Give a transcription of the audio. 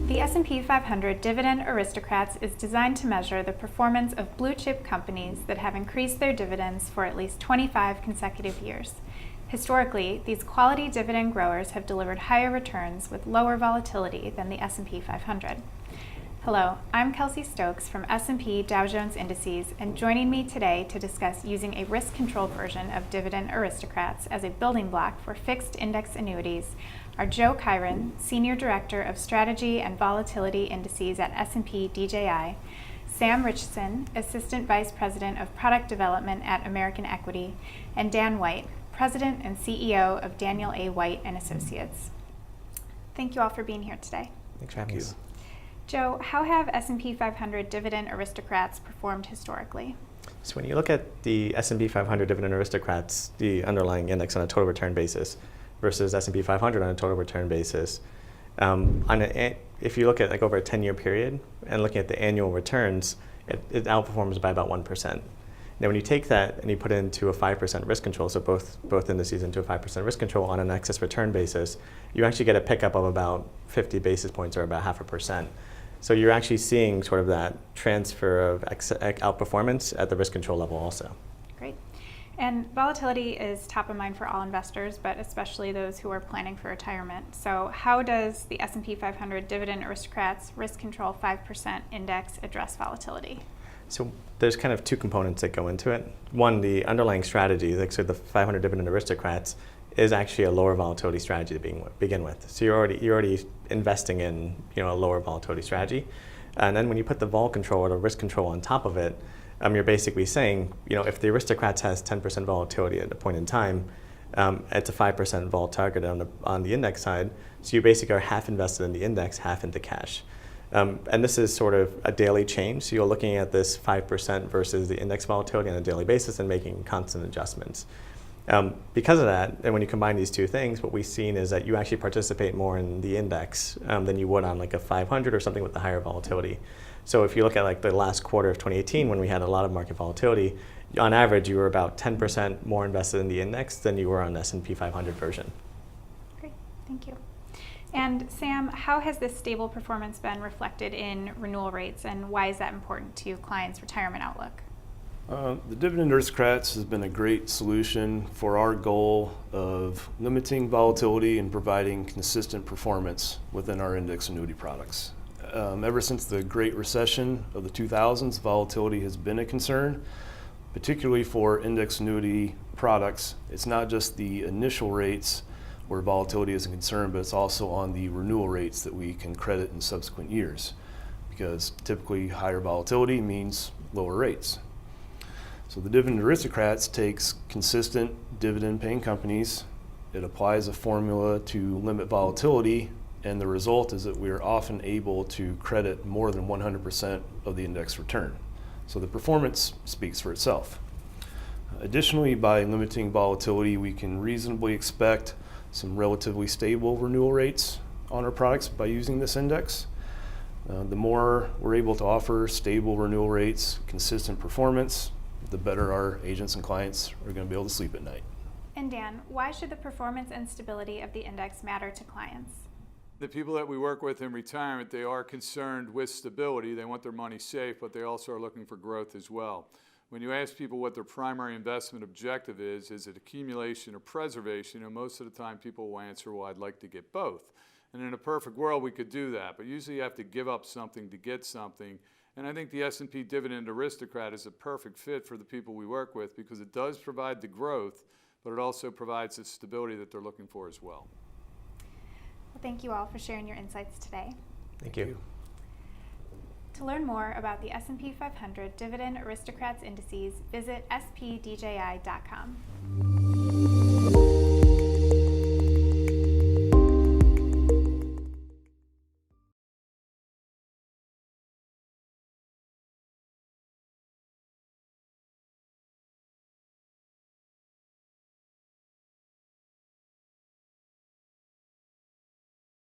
The S&P 500 Dividend Aristocrats is designed to measure the performance of blue-chip companies that have increased their dividends for at least 25 consecutive years. Historically, these quality dividend growers have delivered higher returns with lower volatility than the S&P 500. Hello, I'm Kelsey Stokes from S&P Dow Jones Indices, and joining me today to discuss using a risk-controlled version of Dividend Aristocrats as a building block for fixed index annuities are Joe Kyron, Senior Director of Strategy and Volatility Indices at S&P DJI, Sam Richardson, Assistant Vice President of Product Development at American Equity, and Dan White, President and CEO of Daniel A. White & Associates. Thank you all for being here today. Thanks for having us. Joe, how have S&P 500 Dividend Aristocrats performed historically? So when you look at the S&P 500 Dividend Aristocrats, the underlying index on a total return basis, versus S&P 500 on a total return basis, if you look at like over a 10-year period and looking at the annual returns, it outperforms by about 1%. Now when you take that and you put it into a 5% risk control, so both indices into a 5% risk control on an excess return basis, you actually get a pickup of about 50 basis points or about 0.5%. So you're actually seeing sort of that transfer of outperformance at the risk control level also. Great. And volatility is top of mind for all investors, but especially those who are planning for retirement. So how does the S&P 500 Dividend Aristocrats Risk Control 5% Index address volatility? So there's kind of two components that go into it. One, the underlying strategy, like so the 500 Dividend Aristocrats is actually a lower volatility strategy to begin with. So you're already investing in a lower volatility strategy. And then when you put the vol control or the risk control on top of it, you're basically saying, if the Aristocrats has 10% volatility at a point in time, it's a 5% vol target on the index side. So you basically are half invested in the index, half into cash. And this is sort of a daily change. So you're looking at this 5% versus the index volatility on a daily basis and making constant adjustments. Because of that, and when you combine these two things, what we've seen is that you actually participate more in the index than you would on like a 500 or something with the higher volatility. So if you look at like the last quarter of 2018 when we had a lot of market volatility, on average you were about 10% more invested in the index than you were on the S&P 500 version. Great, thank you. And Sam, how has this stable performance been reflected in renewal rates, and why is that important to clients' retirement outlook? The Dividend Aristocrats has been a great solution for our goal of limiting volatility and providing consistent performance within our index annuity products. Ever since the Great Recession of the 2000s, volatility has been a concern, particularly for index annuity products. It's not just the initial rates where volatility is a concern, but it's also on the renewal rates that we can credit in subsequent years, because typically higher volatility means lower rates. So the Dividend Aristocrats takes consistent dividend-paying companies, it applies a formula to limit volatility, and the result is that we are often able to credit more than 100% of the index return. So the performance speaks for itself. Additionally, by limiting volatility, we can reasonably expect some relatively stable renewal rates on our products by using this index. The more we're able to offer stable renewal rates, consistent performance, the better our agents and clients are going to be able to sleep at night. And Dan, why should the performance and stability of the index matter to clients? The people that we work with in retirement, they are concerned with stability. They want their money safe, but they also are looking for growth as well. When you ask people what their primary investment objective is it accumulation or preservation? Most of the time people will answer, well, I'd like to get both. And in a perfect world, we could do that. But usually you have to give up something to get something. And I think the S&P Dividend Aristocrat is a perfect fit for the people we work with because it does provide the growth, but it also provides the stability that they're looking for as well. Well, thank you all for sharing your insights today. Thank you. To learn more about the S&P 500 Dividend Aristocrats Indices, visit spdji.com.